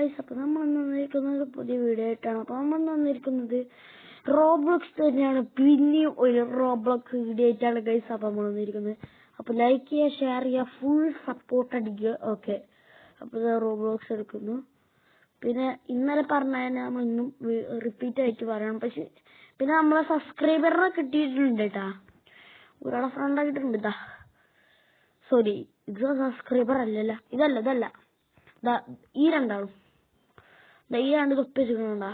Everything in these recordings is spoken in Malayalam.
ഗായ്സ്, അപ്പോൾ നമ്മൾ വന്നിരിക്കുന്നത് പുതിയ വീഡിയോ ആയിട്ടാണ്. അപ്പോൾ നമ്മൾ വന്നിരിക്കുന്നത് റോബ്ലോക്സ് തന്നെയാണ്. പിന്നെയും ഒരു റോബ്ലോക്സ് വീഡിയോ ആയിട്ടാണ് ഗൈസ് അപ്പോൾ നമ്മൾ വന്നിരിക്കുന്നത്. അപ്പോൾ ലൈക്ക് ചെയ്യുക, ഷെയർ ചെയ്യുക, ഫുൾ സപ്പോർട്ട് അടിക്കുക. ഓക്കെ, അപ്പോൾ റോബ്ലോക്സ് എടുക്കുന്നു. പിന്നെ ഇന്നലെ പറഞ്ഞാൽ നമ്മൾ ഇന്നും റിപ്പീറ്റ് ആയിട്ട് പറയണം. പക്ഷെ പിന്നെ നമ്മളെ സബ്സ്ക്രൈബറിനെ കിട്ടിയിട്ടുണ്ട് കേട്ടാ, ഒരാളെ ഫ്രണ്ട് ആക്കിയിട്ടുണ്ട് കേട്ടാ. സോറി, ഇത് സബ്സ്ക്രൈബർ അല്ലല്ല, ഇതല്ല ഈ രണ്ടാളും ഈ രണ്ട് തൊപ്പി വെച്ചിട്ടുണ്ടാ,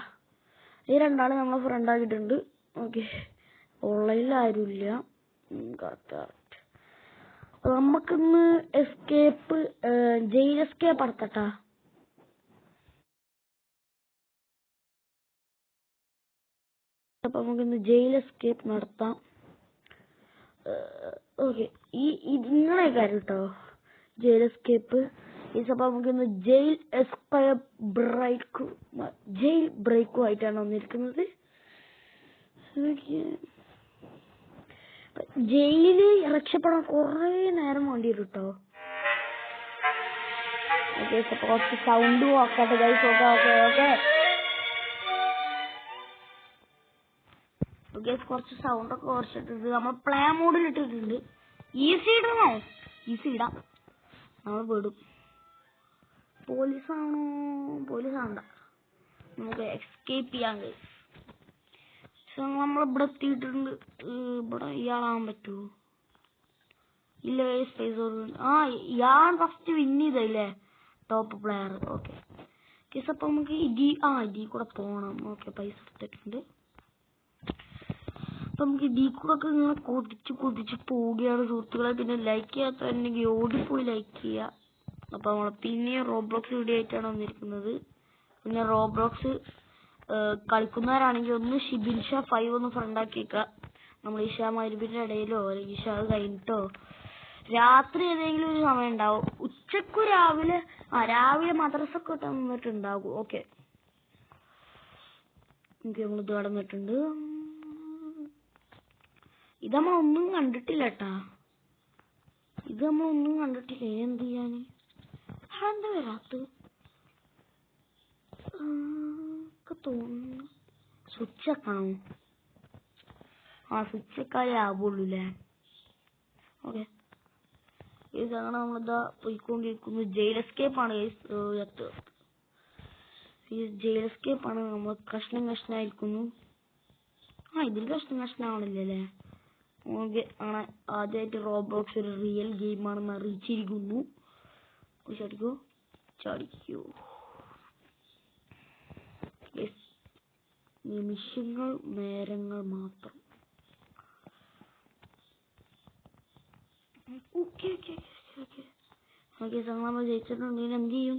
ഈ രണ്ടാളും നമ്മളെ ഫ്രണ്ട് ആക്കിയിട്ടുണ്ട്. ഓക്കെ, ഓൺലൈനിൽ ആരുമില്ല. നമുക്കിന്ന് എസ്കേപ്പ് ജയിൽ എസ്കേപ്പ് നടത്തട്ടാ. അപ്പൊ നമുക്കിന്ന് ജയിൽ എസ്കേപ്പ് നടത്താം. ഓക്കെ, ഇങ്ങനെ കാര്യം കേട്ടോ, ജയിൽ എസ്കേപ്പ്. അപ്പൊ നമുക്കിന്ന് ജയിൽ ബ്രേക്കും ആയിട്ടാണ് വന്നിരിക്കുന്നത്. ജയില് രക്ഷപ്പെടാൻ കുറെ നേരം വേണ്ടി വരും കേട്ടോ. ഓക്കെ, കുറച്ച് സൗണ്ട് നോക്കട്ടെ ഗൈസ്. ഓക്കെ, കുറച്ച് സൗണ്ട് ഒക്കെ കുറച്ചിട്ടുണ്ട്. നമ്മൾ പ്ലേ മോഡിൽ ഇട്ടിട്ടുണ്ട്. ഈസി ഇടണോ? ഈസി ഇടാം, നമ്മൾ വിടും. പോലീസാണോ? പോലീസാണ്ട, നമുക്ക് എസ്കേപ്പ് ചെയ്യാൻ കഴിയും. നമ്മളിവിടെ എത്തിയിട്ടുണ്ട്. ഇവിടെ ഇയാളാൻ പറ്റുമോ? ഇല്ല, സ്പേസ്. ഇയാൾ ഫസ്റ്റ് വിൻ ചെയ്തല്ലേ, ടോപ്പ് പ്ലെയർ. ഓക്കെ കേസ്, അപ്പൊ നമുക്ക് ഇതി കൂടെ പോണം. ഓക്കെ, പൈസ എടുത്തിട്ടുണ്ട്. അപ്പൊ നമുക്ക് ഇതി കൂടെ ഒക്കെ ഇങ്ങനെ കൊതിച്ച് പോവുകയാണ് സുഹൃത്തുക്കളെ. പിന്നെ ലൈക്ക് ചെയ്യാത്തുണ്ടെങ്കിൽ ഓടിപ്പോയി ലൈക്ക് ചെയ്യുക. അപ്പൊ നമ്മൾ പിന്നെ റോബ്ലോക്സ് വീഡിയോ ആയിട്ടാണ് വന്നിരിക്കുന്നത്. പിന്നെ റോബ്ലോക്സ് കളിക്കുന്നവരാണെങ്കിൽ ഒന്ന് ഷിബിൻ ഷാ 5 ഒന്ന് ഫ്രണ്ടാക്കി വെക്കുക. നമ്മൾ ഇഷാ മഗ്‌രിബിന്റെ ഇടയിലോ അല്ലെങ്കിൽ ഇഷാ കഴിഞ്ഞിട്ടോ രാത്രി ഏതെങ്കിലും ഒരു സമയം ഉണ്ടാവും. ഉച്ചക്ക് രാവിലെ മദ്രസൊക്കെ തന്നിട്ടുണ്ടാകും. ഓക്കെ, നമ്മളിത് കടന്നിട്ടുണ്ട്. ഇത് നമ്മളൊന്നും കണ്ടിട്ടില്ല കേട്ടാ, എന്ത് ചെയ്യാന്? എന്താ വരാത്ത തോന്നുന്നു. സ്വിച്ച് ആക്കണോ? സ്വിച്ച് ഒക്കെ ആവുള്ളൂല്ലേ. ഓക്കെ, ഇതാണ് നമ്മളിതാ പോയിക്കൊണ്ടിരിക്കുന്നു. ജയിൽ എസ്കേപ്പ് ആണ്. ഈ ജയിൽ എസ്കേപ്പ് ആണ്. നമ്മൾ കഷ്ണമായിരിക്കുന്നു. ഇതിൽ കഷ്ണമാവണില്ലല്ലേ. ഓക്കെ, ആണ് ആദ്യമായിട്ട് റോബ്ലോക്സ് ഒരു റിയൽ ഗെയിമാണെന്ന് അറിയിച്ചിരിക്കുന്നു. ചാടിക്കോ. നിമിഷങ്ങൾ, നേരങ്ങൾ മാത്രം. ഓക്കെ, നമ്മൾ ജയിച്ചിട്ടുണ്ടെങ്കിൽ എന്ത് ചെയ്യും?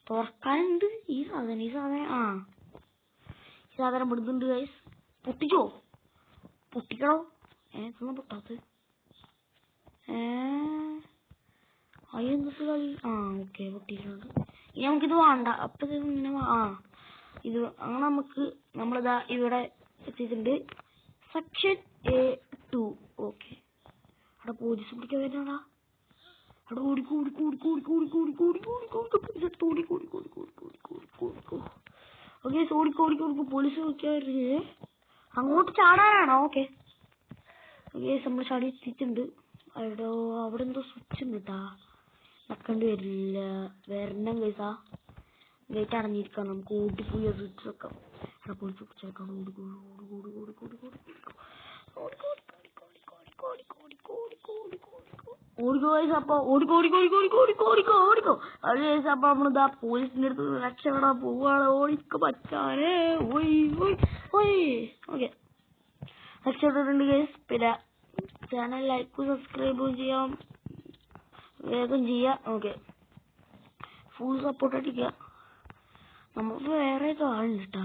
തുറക്കാനുണ്ട് ഈ സാധനം പെടുന്നുണ്ട് ഗൈസ്. പൊട്ടിക്കണോ? പൊട്ടാത്ത അയ്യെന്ത് കളി. ഓക്കെ, പൊട്ടിയിട്ടുണ്ട്. ഇനി നമുക്കിത് വേണ്ട. അപ്പൊ ഇങ്ങനെ ഇത് അങ്ങനെ നമ്മളിതാ ഇവിടെ എത്തിയിട്ടുണ്ട്. Section A2. ഓക്കെ, അവിടെ പോലീസ് പിടിക്കാൻ വരുന്നതാ. അവിടെ ഓടിക്കോടി പോലീസ് പിടിക്കാൻ വരുന്നത്. അങ്ങോട്ട് ചാടാനാണോ? ഓക്കെ, നമ്മൾ ചാടി എത്തിയിട്ടുണ്ട്. അവിടെ എന്തോ സ്വിച്ച് ഉണ്ട് കേട്ടാ, വെക്കേണ്ടി വരില്ല. വരണം ഗൈസാ, ഗേറ്റ് അടഞ്ഞിരിക്കണം. നമുക്ക് ഓടിപ്പോയി സ്വിച്ച് വെക്കാം. പോലീസ് പിടിച്ചേക്കാം. അപ്പൊ നമ്മളിതാ പോലീസിന്റെ അടുത്ത് രക്ഷപ്പെടാൻ പോവാണ്. ഓടിക്ക് പറ്റാനേ. ഓക്കെ, രക്ഷപ്പെട്ടിട്ടുണ്ട് ഗൈസ്. പിന്നെ ചാനൽ ലൈക്കും സബ്സ്ക്രൈബും ചെയ്യാം, വേഗം ചെയ്യാം. ഓക്കെ, ഫുൾ സപ്പോർട്ട് അടിക്കുക. നമുക്ക് വേറെ ആളുണ്ട് കേട്ടാ.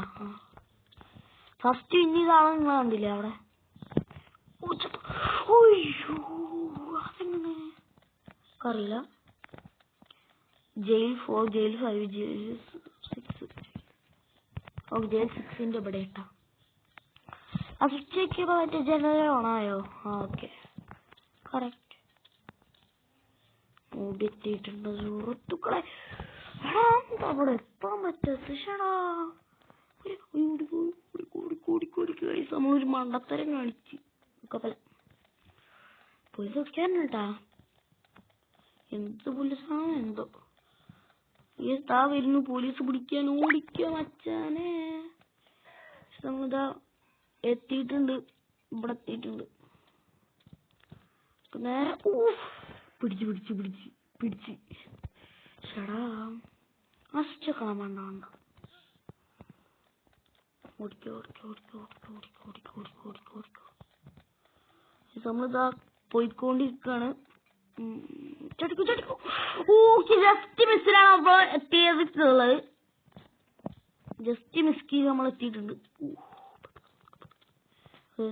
ഫസ്റ്റ് ഇനി ഇതാണ് നിങ്ങൾ കണ്ടില്ലേ അവിടെ. അതെങ്ങനെ അറിയില്ല. Jail 4, jail 5, jail 6. ജയിൽ 6ന്റെ ഇവിടെ ഇട്ടാ. സ്വിച്ച് വെക്കുമ്പോ മറ്റേ ജനറൽ ഓണായോ? Okay, correct. ഓടിയെത്തിയിട്ടുണ്ട് സുഹൃത്തുക്കളെ. അവിടെ എത്താൻ പറ്റാത്ത ഷടാ. നമ്മളൊരു മണ്ടത്തരം കാണിച്ച് പോലീസ് ഓടിക്കാനുണ്ടാ. എന്ത് പോലീസാണോ എന്തോ. താ വരുന്നു പോലീസ് പിടിക്കാൻ. ഓടിക്കുക മച്ചാനെ. നമ്മളിതാ എത്തിയിട്ടുണ്ട്. ഇവിടെ എത്തിയിട്ടുണ്ട്. നേരെ പിടിച്ച് ഷടാ നശിച്ചേക്കണം. വേണ്ട ഓടിക്കോ. നമ്മളിതാ പോയിക്കൊണ്ടിരിക്കാണ്. ചടിക്കോ. ഓക്കെ, ജസ്റ്റ് മിസ്സിലാണ് നമ്മൾ എത്തിയിട്ടുള്ളത്. ജസ്റ്റ് മിസ് ചെയ്ത് നമ്മൾ എത്തിയിട്ടുണ്ട്.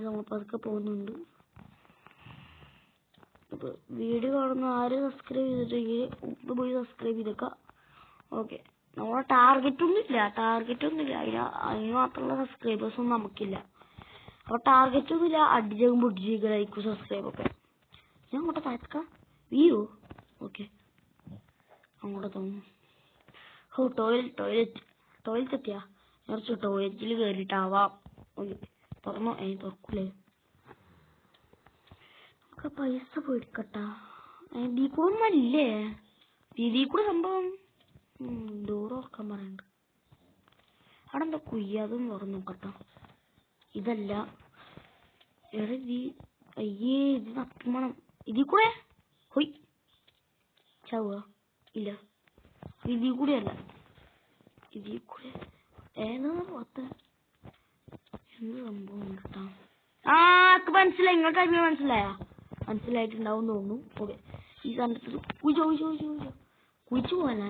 നമ്മൾ പതുക്കെ പോകുന്നുണ്ട്. അപ്പൊ വീഡിയോ കാണുന്ന ആരും സബ്സ്ക്രൈബ് ചെയ്തിട്ടെങ്കിൽ ഒന്ന് പോയി സബ്സ്ക്രൈബ് ചെയ്തേക്കാം. ഓക്കെ, നമ്മളെ ടാർഗറ്റ് ഒന്നുമില്ല. അതിന് മാത്രമുള്ള സബ്സ്ക്രൈബേഴ്സ് ഒന്നും നമുക്കില്ല. അപ്പൊ ടാർഗറ്റ് ഒന്നുമില്ല. അടിച്ചേക്കും പൊട്ടിച്ചേക്കും ലൈക്കും സബ്സ്ക്രൈബൊക്കെ. ഞാൻ അങ്ങോട്ട് താഴ്ക്കാം. വീയോ ഓക്കെ, അങ്ങോട്ട് തോന്നുന്നു. ടോയ്ലറ്റ് എത്തിയാ കുറച്ച് ടോയ്ലറ്റിൽ കയറിയിട്ടാവാം. ഓക്കെ, തുറക്കൂലേ. നമുക്ക് പൈസ പോയിക്കട്ടാ. ഇതിൽ കൂടെ ഒന്നല്ലേ, ഇതിൽ കൂടെ സംഭവം. ഡോർ തുറക്കാൻ പറയണ്ട്. അവിടെ എന്താ കുയ്യാതും തുറന്നു നോക്കട്ടോ. ഇതല്ല അയ്യേ, ഇത് നക്കണം. ഇതിൽ കൂടെ ഹൊയ് ചാവുക ഇല്ല. ഇതിൽ കൂടെ അല്ല, ഇതിൽ കൂടെ ഏതാ പുറത്ത് എന്ത് സംഭവം കേട്ടാ. മനസ്സിലായി. നിങ്ങൾക്ക് മനസ്സിലായിട്ടുണ്ടാവും തോന്നുന്നു. ഓക്കെ, ഈ സാധനത്തിൽ കുഴിച്ചു പോവാനാ.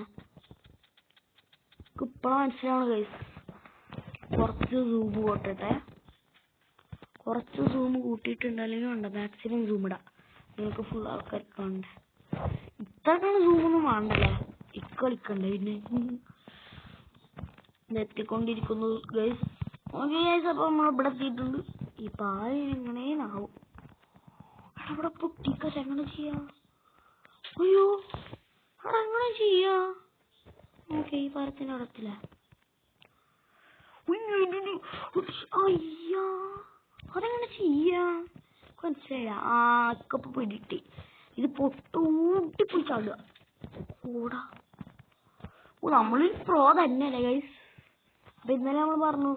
ഇപ്പഴാ മനസ്സിലാണ് ഗൈസ്. കുറച്ച് സൂം കൂട്ടട്ടെ. കുറച്ച് സൂം കൂട്ടിയിട്ടുണ്ടെങ്കിൽ ഉണ്ട് മാക്സിമം സൂം ഇടാം. നിങ്ങൾക്ക് ഫുൾ ആൾക്കാർ കാണണ്ടേ. ഇത്രക്കാണ് സൂമൊന്നും വേണ്ടല്ലേ. കളിക്കണ്ടേ പിന്നെ. എത്തിക്കൊണ്ടിരിക്കുന്നു ഗൈസ്. ഓക്കെ ഗൈസ്, അപ്പൊ നമ്മളിവിടെ എത്തിയിട്ടുണ്ട്. ഈ പായ എങ്ങനെയാവും അവിടെ പൊട്ടിക്കട്ടെ. എങ്ങനെ ചെയ്യാ? അയ്യോ, അവിടെ എങ്ങനെ ചെയ്യാ? ഓക്കെ, ഈ പാലത്തിന്റെ അടത്തില്ല. അയ്യാ, അതെങ്ങനെ ചെയ്യാ? മനസ്സിലായില്ല. കപ്പ് പിടിട്ടി. ഇത് പൊട്ടൂട്ടിപ്പോയി ചാടുക. ഓടാ. നമ്മള് പ്രോ തന്നെയല്ലേ ഗൈസ്. അപ്പൊ ഇന്നലെ നമ്മൾ പറഞ്ഞു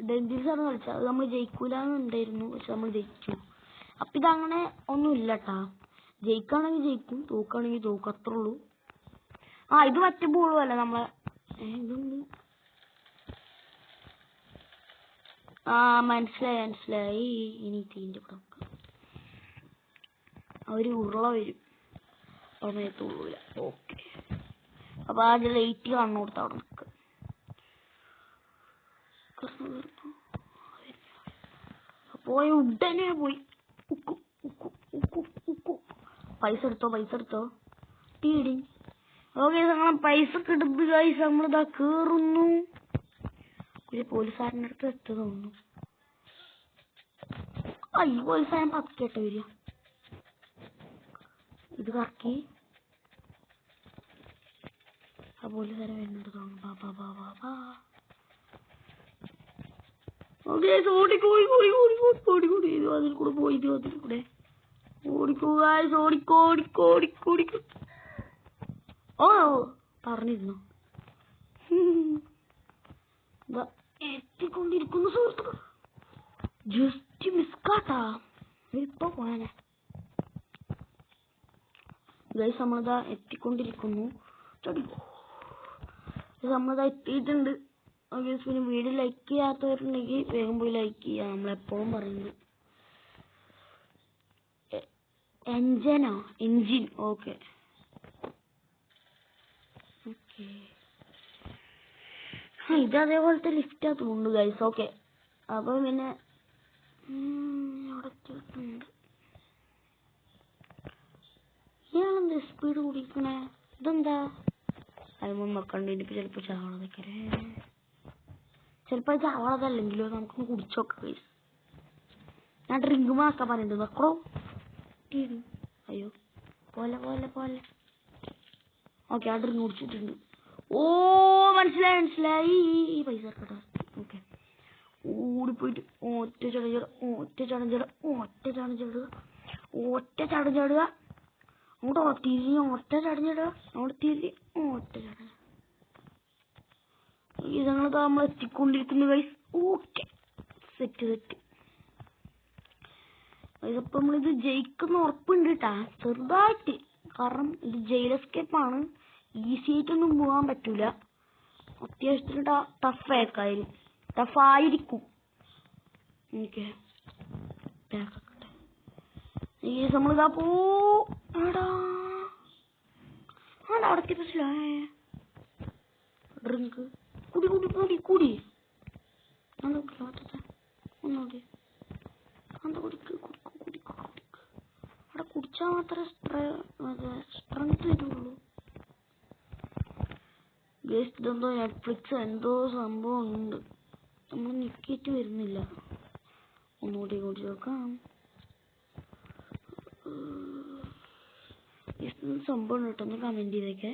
ഡെന്റിൽസാണ് കളിച്ചത്. അത് നമ്മൾ ജയിക്കൂലെന്നുണ്ടായിരുന്നു. പക്ഷെ നമ്മൾ ജയിച്ചു. അപ്പൊ ഇതങ്ങനെ ഒന്നും ഇല്ലട്ടാ. ജയിക്കാണെങ്കിൽ ജയിക്കും, തോക്കാണെങ്കിൽ തോക്കും, അത്രേ ഉള്ളൂ. ഇത് മറ്റേ ബോളും അല്ല നമ്മളെ. ഇതുണ്ട്. മനസ്സിലായി. ഇനി തീന്റെ കൂടെ അവര് ഉരുള വരും. സമയത്തുള്ളൂല. ഓക്കെ, അപ്പൊ ആദ്യം ലൈറ്റ് കാണുന്ന കൊടുത്ത് അവിടെ നിൽക്കുക. പോയി ഉടനെ പോയി. പൈസ എടുത്തോ ടീടി. ഓക്കെ, നമ്മളെ പൈസ കിട്ടുന്നത് ഗൈസ്. നമ്മളിതാ കേറുന്നു. ഒരു പോലീസുകാരൻ്റെ അടുത്ത് എത്തി തോന്നുന്നു. ഈ പോലീസുകാരൻ പതുക്കേട്ട വരിക. ഇത് കറക്കി. ആ പോലീസുകാരൻ വരുന്നുണ്ട് തോന്നുന്നു. പറഞ്ഞിരുന്നു. എത്തിക്കൊണ്ടിരിക്കുന്നു സുഹൃത്തുക്കൾ. ജസ്റ്റ് മിസ്കാട്ടാ. ഇപ്പൊ പോയാനെ ഗൈസ്. നമ്മളിതാ എത്തിക്കൊണ്ടിരിക്കുന്നു. നമ്മളിതാ എത്തിയിട്ടുണ്ട്. പിന്നെ വീഡിയോ ലൈക്ക് ചെയ്യാത്തവരുണ്ടെങ്കിൽ വേഗം പോയി ലൈക്ക് ചെയ്യുക. നമ്മളെപ്പോഴും പറയുന്നത് എൻജിൻ. ഓക്കെ, ഇത് അതേപോലത്തെ ലിഫ്റ്റാ തോന്നുന്നു ഗൈസ്. ഓക്കെ, അപ്പൊ പിന്നെ ഇയാളെന്താ സ്പീഡ് കൂടിക്കണേ? ഇതെന്താ? അതിമൊന്നും നോക്കണ്ട. എനിക്ക് ചിലപ്പോ ചാവളതൊക്കെ. ചിലപ്പോ ചാവളതല്ലെങ്കിലോ. നമുക്കൊന്ന് കുടിച്ചോക്കാം ഗൈസ്. ഞാൻ ഡ്രിങ്ക് മാക്കാൻ പറഞ്ഞിട്ടുണ്ട്. നോക്കണോ? അയ്യോ, പോലെ. ഓക്കെ, ആ ഡ്രിങ്ക് കുടിച്ചിട്ടുണ്ട്. ഓ മനസ്സിലായി പൈസ ഇറക്കട്ടെ. ഓക്കെ ഓടിപ്പോയിട്ട് ഒറ്റ ചടഞ്ഞിടുക അങ്ങോട്ട് തിരിഞ്ഞ് ഒറ്റ ചടഞ്ഞിടുക അങ്ങോട്ട് തിരിഞ്ഞ് ഒറ്റ ചടഞ്ഞ ഇതങ്ങളൊക്കെ നമ്മൾ എത്തിക്കൊണ്ടിരിക്കുന്നു ഗൈസ്. ഓക്കെ സെറ്റ് ഇതിപ്പോ നമ്മളിത് ജയിക്കുന്ന ഉറപ്പുണ്ട് കേട്ടാ ചെറുതായിട്ട്. കാരണം ഇത് ജയിൽ എസ്കേപ്പാണ്, ഈസി ആയിട്ടൊന്നും പോകാൻ പറ്റൂല. അത്യാവശ്യത്തിന് ടഫായിരിക്കും. ഓക്കെ നമ്മളിതാ പോടാ അവിടത്തെ പ്രശ്നമേ ഡ്രിങ്ക് കൂടി ഒന്നുകൂടി അവിടെ കുടിച്ചാൽ മാത്രമേ സ്ട്രെങ്ത് വരുള്ളൂ. ഇതെന്തോ നെറ്റ്ഫ്ലിക്സ് എന്തോ സംഭവം ഉണ്ട്, നമ്മൾ നിക്കിയിട്ട് വരുന്നില്ല. ഒന്നുകൂടി നോക്കാം. സംഭവം കിട്ടുന്ന കമന്റ് ചെയ്തേക്കെ.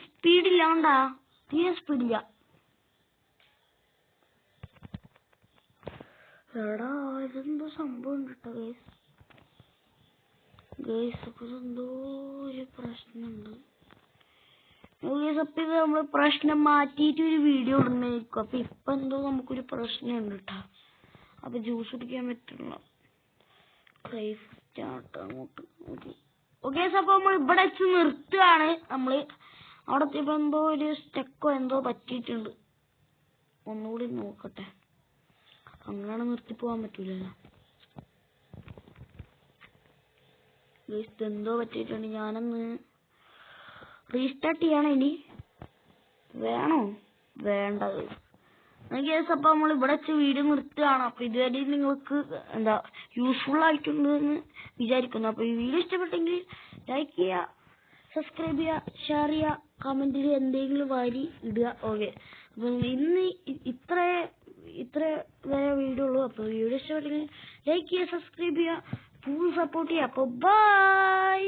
സ്പീഡില്ല ഉണ്ടാ, തീരെ സ്പീഡില്ല. എടാ ഇതെന്തോ സംഭവം കിട്ടോ ഗൈസ് അപ്പൊ ഇതെന്തോ ഒരു പ്രശ്നമുണ്ട്. അപ്പൊ ഇത് നമ്മള് പ്രശ്നം മാറ്റിയിട്ട് ഒരു വീഡിയോ ഇടുന്നേക്കും. അപ്പൊ ഇപ്പൊ എന്തോ നമുക്കൊരു പ്രശ്നമുണ്ട് കേട്ടാ. അപ്പൊ ജ്യൂസ് കുടിക്കാൻ പറ്റില്ല. അങ്ങോട്ട് ഓക്കെ അപ്പൊ നമ്മൾ ഇവിടെ വെച്ച് നിർത്തുകയാണ്. നമ്മള് അവിടെ എത്തിയപ്പോ എന്തോ ഒരു സ്റ്റെക്കോ എന്തോ പറ്റിയിട്ടുണ്ട്. ഒന്നുകൂടി നോക്കട്ടെ, അങ്ങനെ നിർത്തി പോവാൻ പറ്റൂലല്ലോ. എന്തോ പറ്റിയിട്ടുണ്ട്, ഞാനൊന്ന് റീസ്റ്റാർട്ട് ചെയ്യണം. ഇനി വേണോ വേണ്ട അപ്പൊ നമ്മൾ ഇവിടെ വെച്ച് വീഡിയോ നിർത്തുകയാണ്. അപ്പൊ ഇതുവരെ നിങ്ങൾക്ക് യൂസ്ഫുൾ ആയിട്ടുണ്ടെന്ന് വിചാരിക്കുന്നു. അപ്പൊ ഈ വീഡിയോ ഇഷ്ടപ്പെട്ടെങ്കിൽ ലൈക്ക് ചെയ്യുക, സബ്സ്ക്രൈബ് ചെയ്യുക, ഷെയർ ചെയ്യുക, കമന്റിൽ എന്തെങ്കിലും വാരി ഇടുക. ഓക്കെ അപ്പൊ ഇന്ന് ഇത്ര വരെ വീഡിയോ ഉള്ളൂ. അപ്പൊ വീഡിയോ ഇഷ്ടപ്പെട്ടെങ്കിൽ ലൈക്ക് ചെയ്യുക, സബ്സ്ക്രൈബ് ചെയ്യുക, ഫുൾ സപ്പോർട്ട് ചെയ്യുക. അപ്പൊ ബൈ.